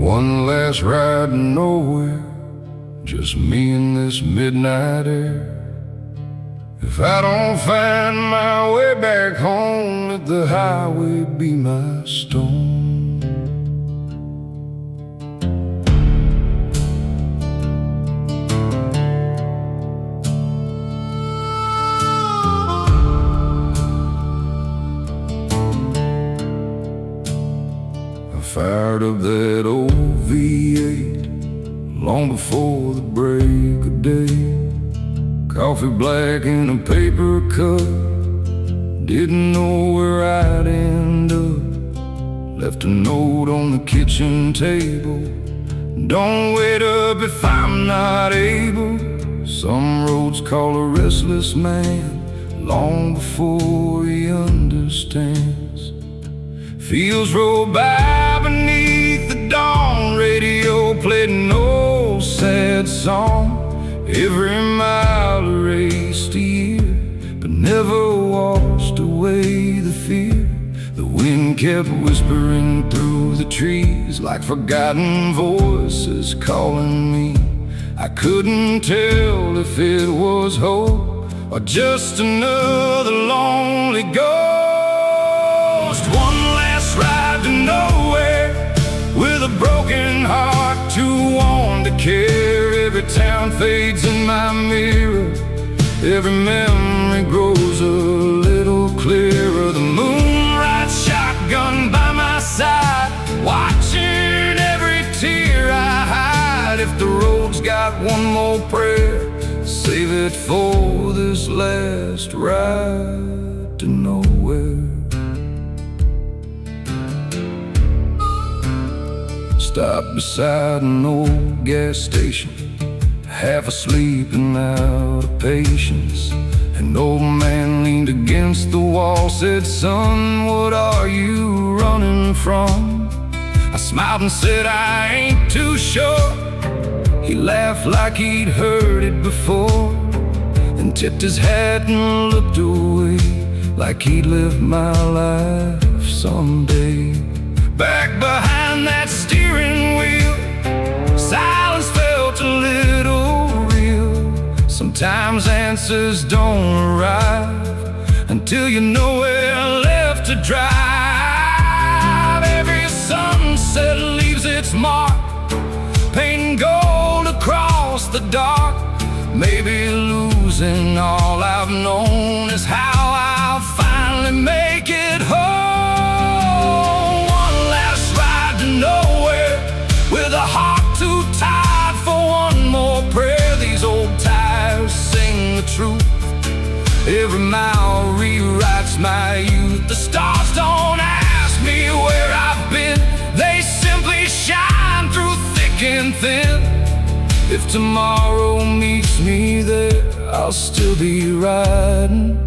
One last ride to nowhere, just me and this midnight air. If I don't find my way back home, let the highway be my stone. I fired up that old V8 long before the break of day. Coffee black in a paper cup, didn't know where I'd end up. Left a note on the kitchen table, don't wait up if I'm not able. Some roads call a restless man long before he understands. Fields roll by beneath the dawn, radio played an old sad song. Every mile erased a year, but never washed away the fear. The wind kept whispering through the trees like forgotten voices calling me. I couldn't tell if it was hope or just another lonely ghost. One last ride to nowhere, with a broken heart too worn to care. Every town fades in my mirror, every memory grows a little clearer. The moonlight shotgun by my side, watching every tear I hide. If the road's got one more prayer, save it for this last ride to nowhere. Stopped beside an old gas station, half asleep and out of patience. An old man leaned against the wall, said, "Son, what are you running from?" I smiled and said, "I ain't too sure." He laughed like he'd heard it before, and tipped his hat and looked away, like he'd live my life someday. Back behind that steering wheel, silence felt a little real. Sometimes answers don't arrive until you know where left to drive. Every sunset leaves its mark, painting gold across the dark. Maybe losing all I've known is how I'll finally make it home. One last ride to nowhere, with a heart too tired for one more prayer. These old tires sing the truth, every mile rewrites my youth. The stars don't ask me where I've been, they simply shine through thick and thin. If tomorrow meets me there, I'll still be riding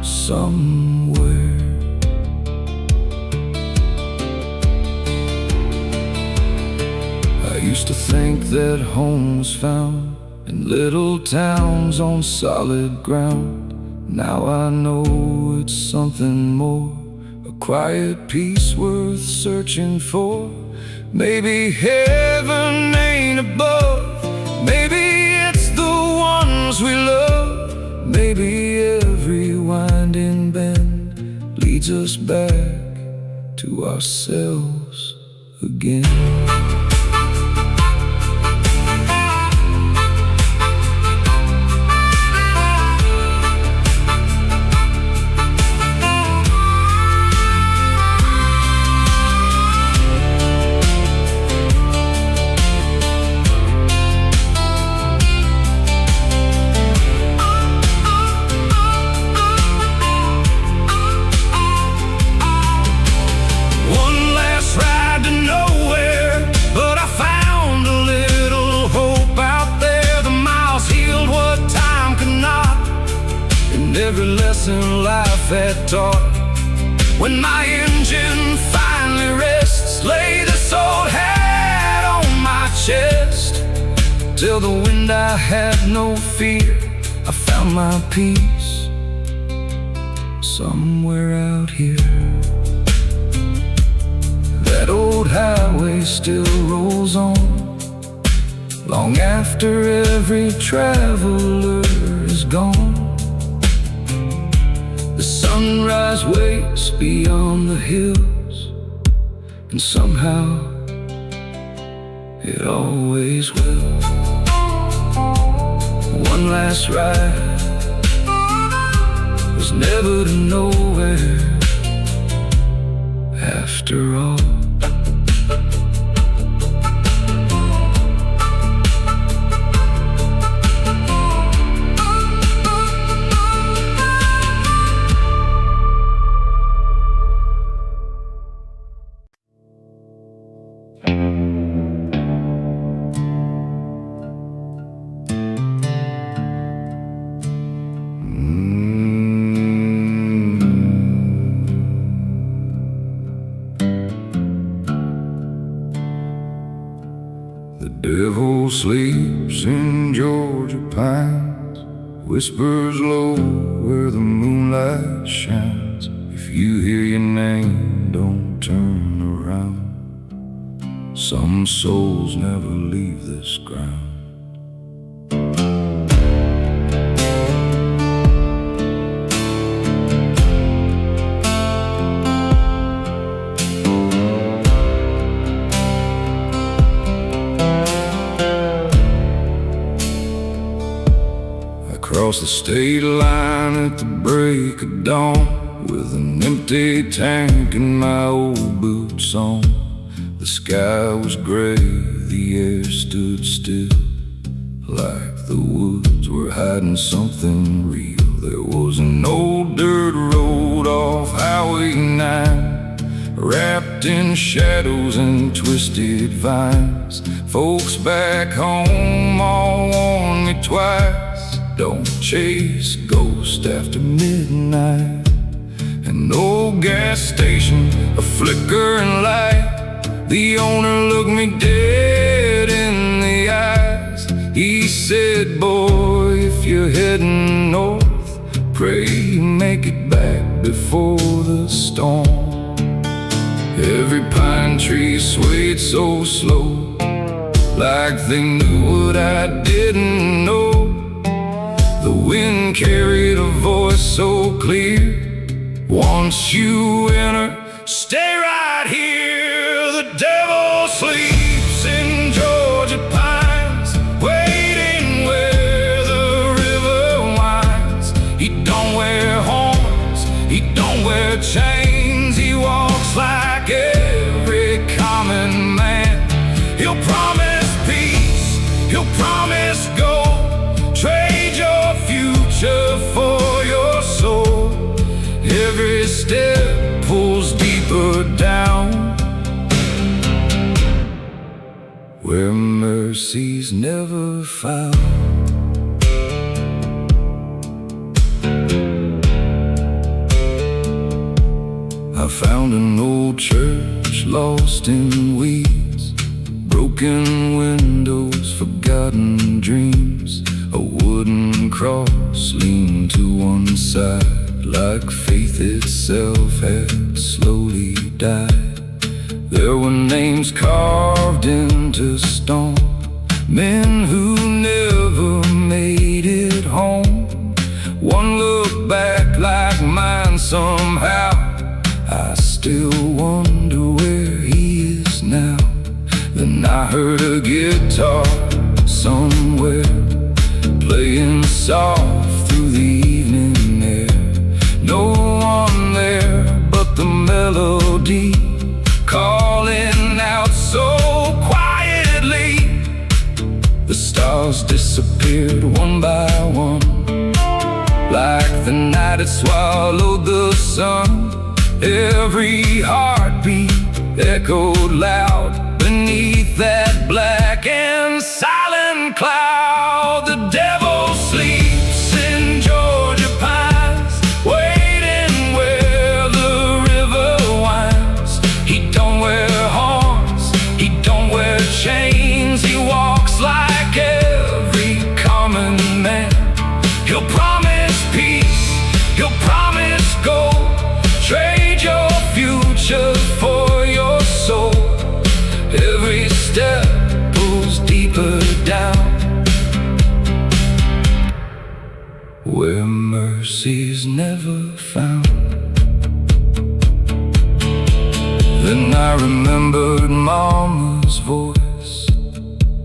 somewhere. I used to think that home was found in little towns on solid ground. Now I know it's something more, a quiet peace worth searching for. Maybe heaven ain't above, maybe it's the ones we love. Maybe every winding bend leads us back to ourselves again. Every lesson life had taught, when my engine finally rests, lay this old hat on my chest. Till the wind I had no fear, I found my peace somewhere out here. That old highway still rolls on, long after every traveler is gone. The sunrise waits beyond the hills, and somehow it always will. One last ride was never to nowhere after all. The devil sleeps in Georgia pines, whispers low where the moonlight shines. If you hear your name, don't turn around. Some souls never leave this ground. Across the state line at the break of dawn, with an empty tank and my old boots on. The sky was gray, the air stood still, like the woods were hiding something real. There was an old dirt road off Highway 9, wrapped in shadows and twisted vines. Folks back home all warned me twice: don't chase ghosts after midnight. An old gas station, a flickering light. The owner looked me dead in the eyes. He said, boy, if you're heading north, pray you make it back before the storm. Every pine tree swayed so slow, like they knew what I didn't know. The wind carried a voice so clear: once you enter, stay right here. The devil sleeps in Georgia pines, waiting where the river winds. He don't wear horns, he don't wear chains. He walks like every common man. He'll promise peace, he'll promise gold, trade your future for your soul. Every step pulls deeper down, where mercy's never found. I found an old church lost in weeds, broken windows, forgotten dreams. A wooden cross leaned to one side, like faith itself had slowly died. There were names carved into stone, men who never made it home. One looked back like mine somehow. I still wonder where he is now. Then I heard a guitar somewhere, playing soft through the evening air. No one there but the melody, calling out so quietly. The stars disappeared one by one, like the night had swallowed the sun. Every heartbeat echoed loud beneath that black and silent cloud. The devil sleeps in Georgia pines, waiting where the river winds. He don't wear horns, he don't wear chains. He walks like every common man. He'll promise peace, he'll promise gold, trade your future for your soul. Every remembered Mama's voice.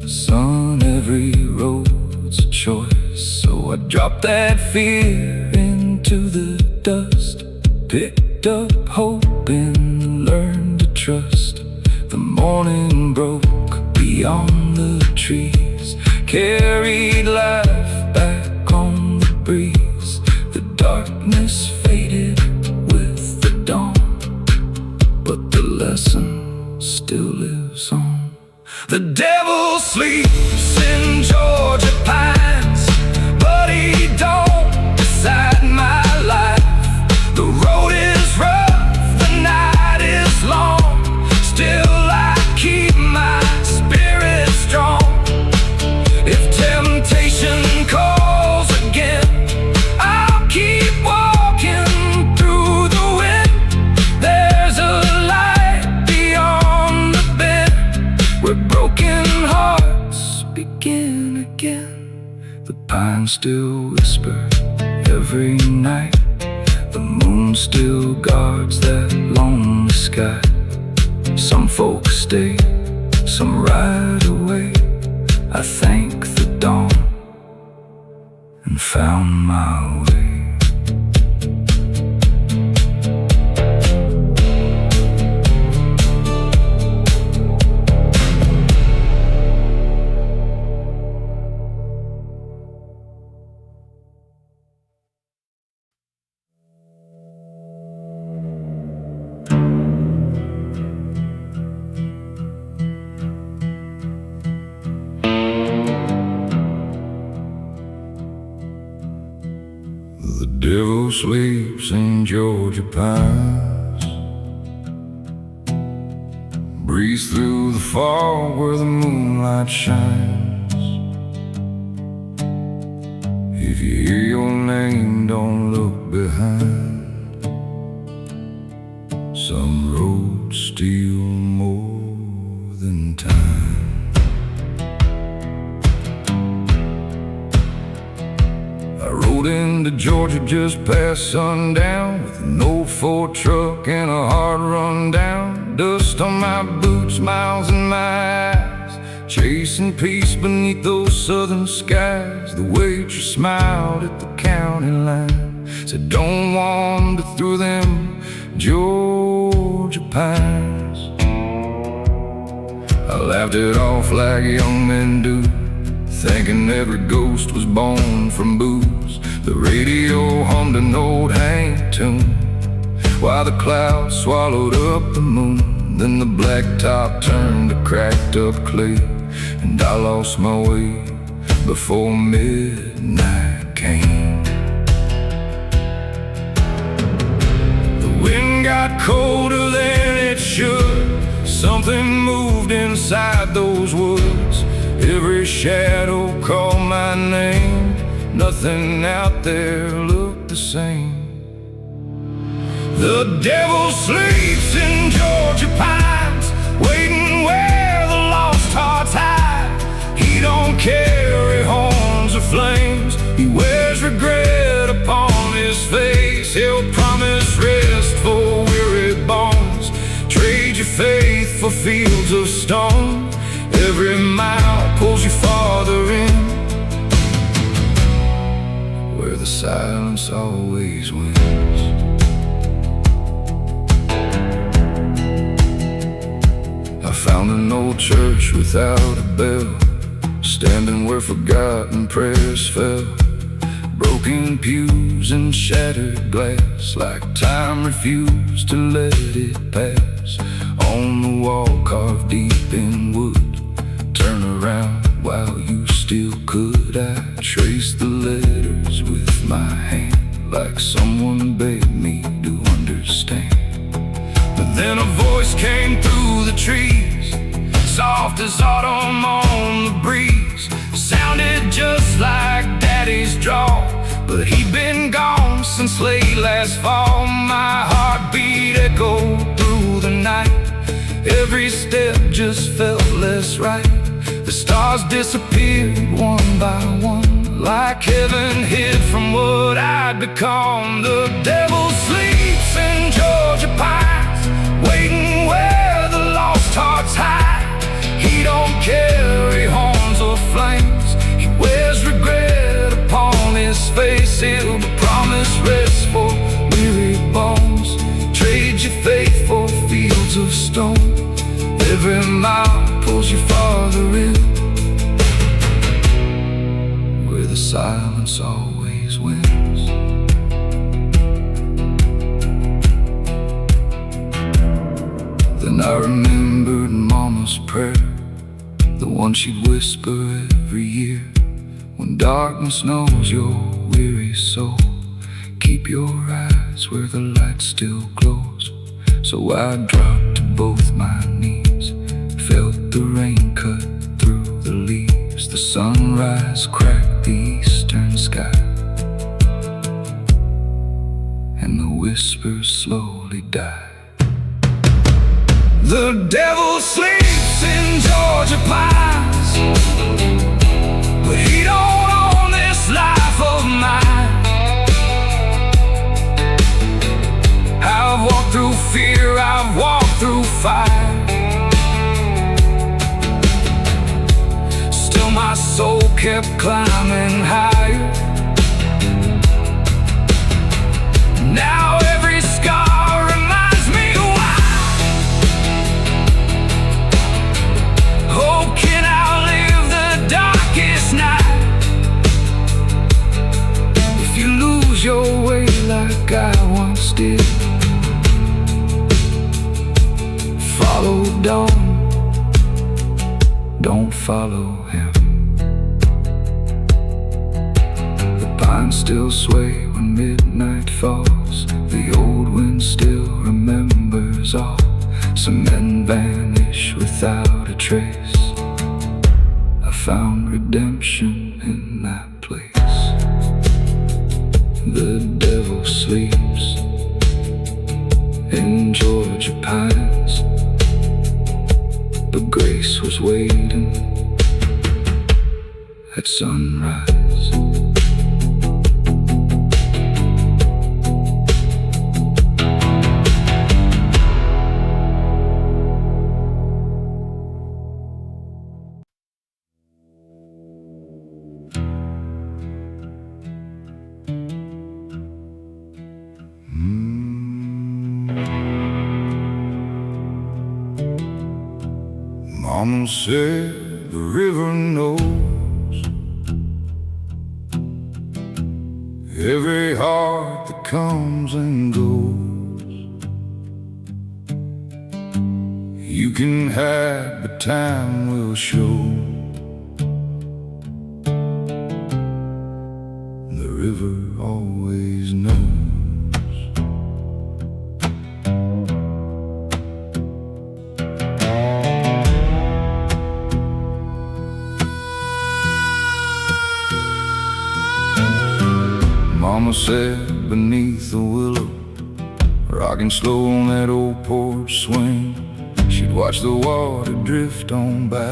Son, every road's a choice. So I dropped that fear into the dust, picked up hope and learned to trust. The morning broke beyond the trees, carried life back on the breeze. The darkness faded with the dawn, but the lesson still lives on. The devil sleeps in Georgia pines, but he don't decide my life. The road is rough, the night is long, still I keep my spirit strong. If temptation calls again, I'll keep walking through the wind. There's a light beyond the bend, where broken hearts begin again. The pines still whisper every night, the moon still guards that lonely sky. Some folks stay, some ride away. I thank the dawn and found my way. The devil sleeps in Georgia pines, breeze through the fog where the moonlight shines. If you hear your name, don't look behind. Some roads steal more than time. I rode into Georgia just past sundown, with an old Ford truck and a hard run down. Dust on my boots, miles in my eyes, chasing peace beneath those southern skies. The waitress smiled at the county line, said don't wander through them Georgia pines. I laughed it off like young men do, thinking every ghost was born from booze. The radio hummed an old Hank tune, while the clouds swallowed up the moon. Then the blacktop turned to cracked up clay, and I lost my way before midnight came. The wind got colder than it should, something moved inside those woods. Every shadow called my name, nothing out there looked the same. The devil sleeps in Georgia pines, waiting where the lost hearts hide. He don't carry horns or flames, he wears regret upon his face. He'll promise rest for weary bones, trade your faith for fields of stone. Every mile pulls you farther in, where the silence always wins. I found an old church without a bell, standing where forgotten prayers fell. Broken pews and shattered glass, like time refused to let it pass. On the wall carved deep in wood, turn around while you still could. I traced the letters with my hand, like someone begged me to understand. But then a voice came through the trees, soft as autumn on the breeze. Sounded just like Daddy's drawl, but he'd been gone since late last fall. My heartbeat echoed through the night, every step just felt less right. The stars disappeared one by one, like heaven hid from what I'd become. The devil sleeps in Georgia pines, waiting where the lost Every mile pulls you farther in, where the silence always wins. Then I remembered Mama's prayer, the one she'd whisper every year. When darkness knows your weary soul, keep your eyes where the light still glows. So I dropped to both my knees, felt the rain cut through the leaves. The sunrise cracked the eastern sky, and the whispers slowly died. The devil sleeps in Georgia pines, but he don't own this life of mine. I've walked through fear, I've walked through fire. Still my soul kept climbing higher. Now every scar reminds me why. Hope can outlive the darkest night. If you lose your way like I once did, follow dawn, don't follow him. The pines still sway when midnight falls, the old wind still remembers all. Some men vanish without a trace. I found redemption in that place. The devil sleeps in Georgia pines, but grace was waiting at sunrise. Mama said the river knows every heart that comes and goes. You can hide, but time will show. The river always knows. Mama said beneath the willow, rocking slow on that old porch swing, she'd watch the water drift on by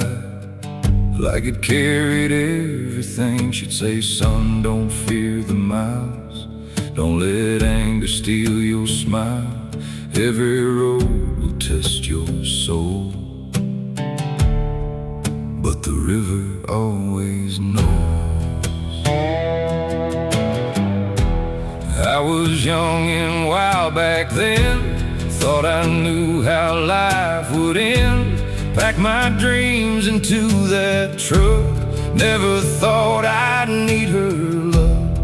like it carried everything. She'd say, son, don't fear the miles, don't let anger steal your smile. Every road will test your soul, but the river always knows. I was young and wild back then, thought I knew how life would end. Packed my dreams into that truck, never thought I'd need her luck.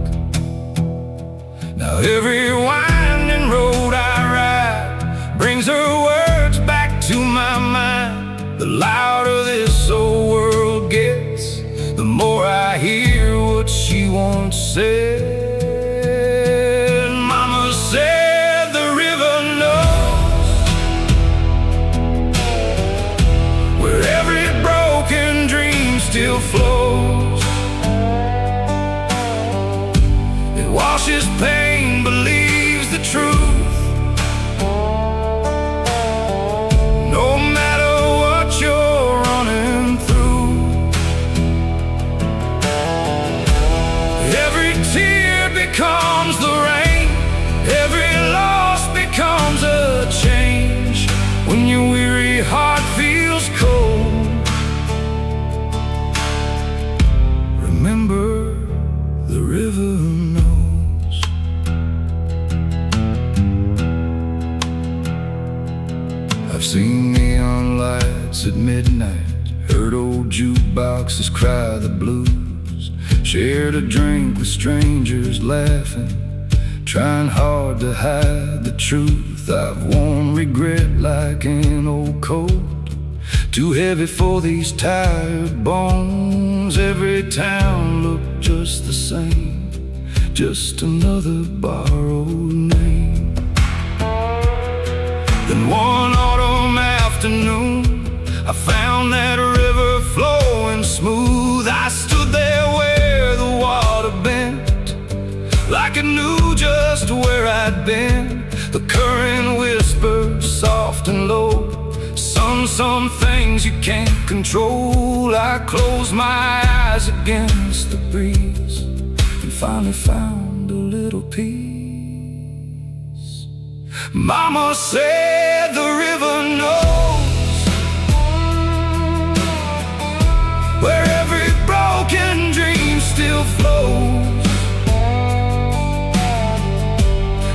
Now every winding road I ride brings her words back to my mind. The louder this old world gets, the more I hear what she once said. Still flows. It washes pain, believes the truth. No matter what you're running through, every tear becomes the rain, every loss becomes a change. When your weary heart feels cold, nights at midnight, heard old jukeboxes cry the blues. Shared a drink with strangers laughing, trying hard to hide the truth. I've worn regret like an old coat, too heavy for these tired bones. Every town looked just the same, just another borrowed name. Then one autumn afternoon, I found that river flowing smooth. I stood there where the water bent, like I knew just where I'd been. The current whispered soft and low, some things you can't control. I closed my eyes against the breeze and finally found a little peace. Mama said the river knows where every broken dream still flows.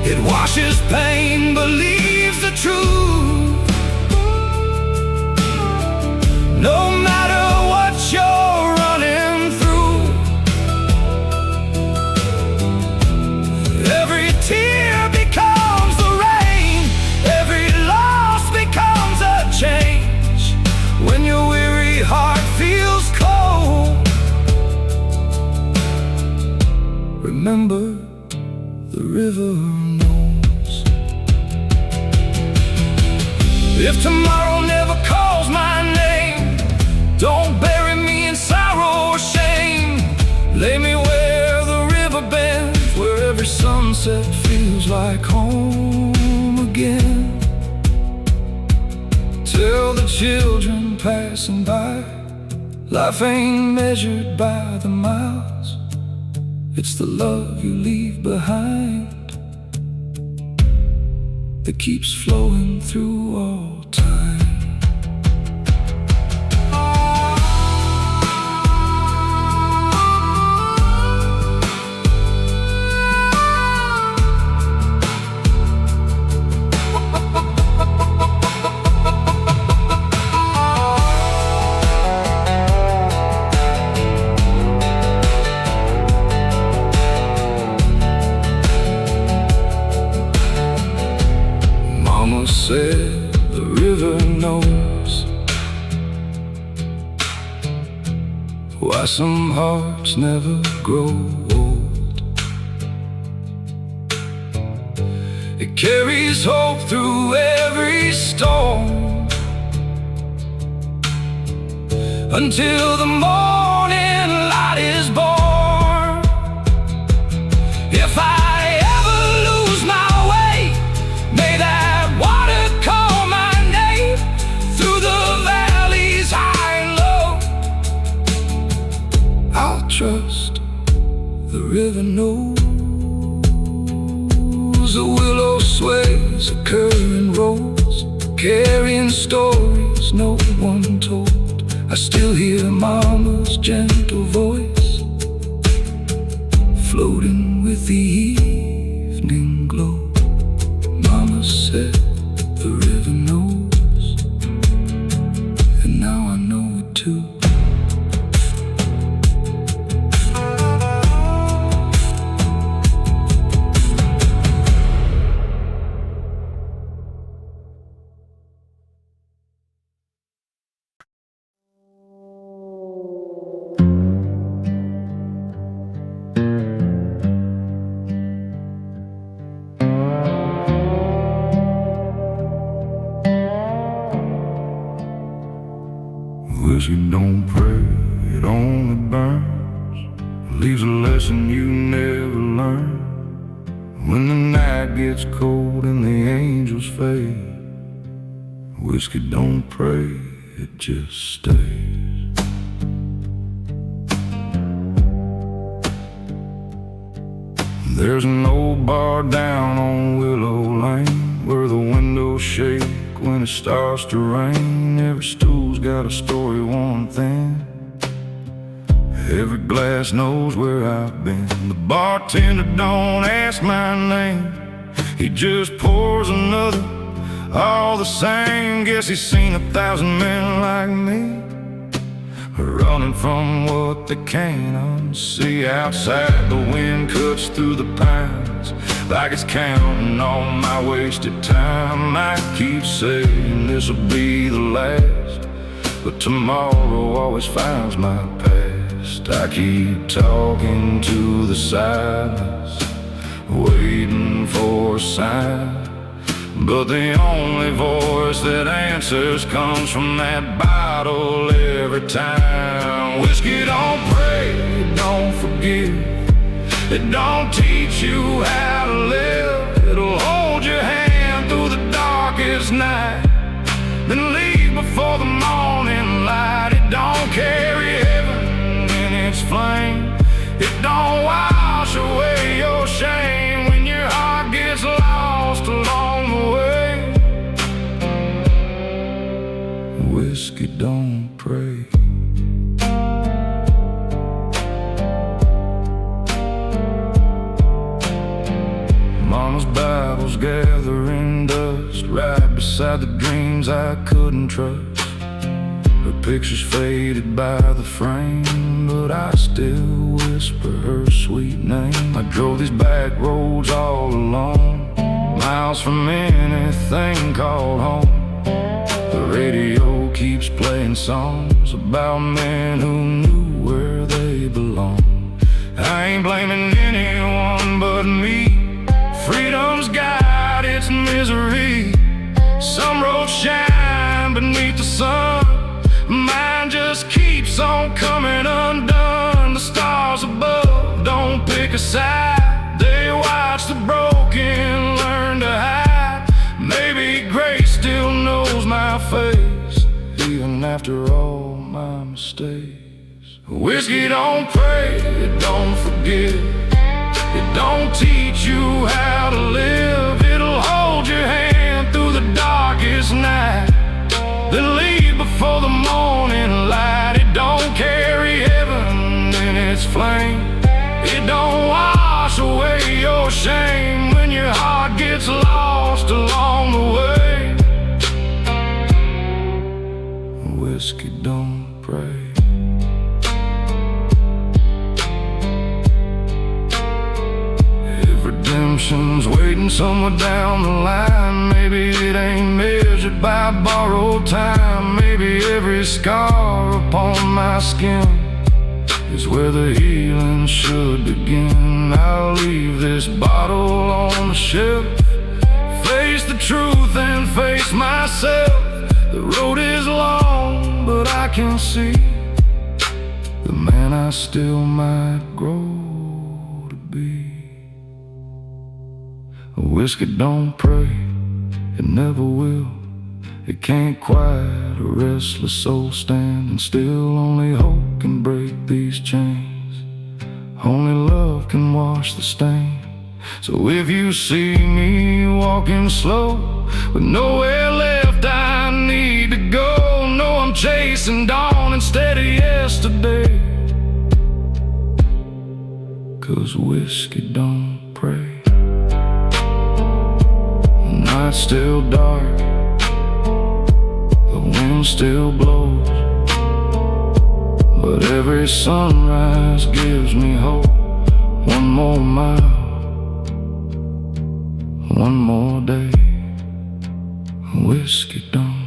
It washes pain, believes the truth. No matter what you're running through, every tear becomes the rain, every loss becomes a change. When your weary heart feels cold, remember the river knows. If tomorrow never calls my name, don't bury me in sorrow or shame. Lay me where the river bends, where every sunset feels like home again. Tell the children passing by, life ain't measured by the miles. It's the love you leave behind that keeps flowing through all time. Said the river knows why some hearts never grow old. It carries hope through every storm, until the morning light is born. If I ever lose my way, may that trust the river knows. The willow sways, a current rolls, carrying stories no one told. I still hear Mama's gentle voice, floating with the evening glow. Mama said the river knows, and now I know it too. Whiskey don't pray, it only burns, leaves a lesson you never learn. When the night gets cold and the angels fade, whiskey don't pray, it just stays. There's an old bar down on Willow Lane, where the windows shake when it starts to rain. Every stool's got a story worn thin, every glass knows where I've been. The bartender don't ask my name, he just pours another All the same, guess he's seen 1,000 men like me, running from what they can't unsee. Outside, the wind cuts through the pines like it's counting on my wasted time. I keep saying this'll be the last, but tomorrow always finds my past. I keep talking to the silence, waiting for a sign, but the only voice that answers comes from that bottle every time. Whiskey don't pray, it don't forgive, it don't teach you how to live. It'll hold your hand through the darkest night, then leave before the morning light. It don't carry heaven in its flame, it don't wash away your shame when your heart gets lost along the way. Whiskey don't pray. Mama's Bible's gathering dust right beside the dreams I couldn't trust. Her picture's faded by the frame, but I still whisper her sweet name. I drove these back roads all alone, miles from anything called home. The radio keeps playing songs about men who knew where they belong. I ain't blaming anyone but me. Freedom's got its misery. Some roads shine beneath the sun, mine just keeps on coming undone. The stars above don't pick a side, they watch the broken learn to hide. Maybe grace still knows my face, even after all my mistakes. Whiskey don't pray, it don't forgive, it don't teach you how to live. It'll hold your hand through the darkest night, then leave before the morning light. It don't carry heaven in its flame, it don't wash away your shame when your heart gets lost along the way. Whiskey don't pray. Redemption's waiting somewhere down the line. Maybe it ain't measured by borrowed time. Maybe every scar upon my skin is where the healing should begin. I'll leave this bottle on the shelf, face the truth and face myself. The road is long, but I can see the man I still might grow to be. Whiskey don't pray, it never will. It can't quiet a restless soul standing still. Only hope can break these chains, only love can wash the stain. So if you see me walking slow with nowhere left I need to go, know I'm chasing dawn instead of yesterday. 'Cause whiskey don't pray. Night's still dark, the wind still blows, but every sunrise gives me hope. One more mile, one more day. Whiskey don't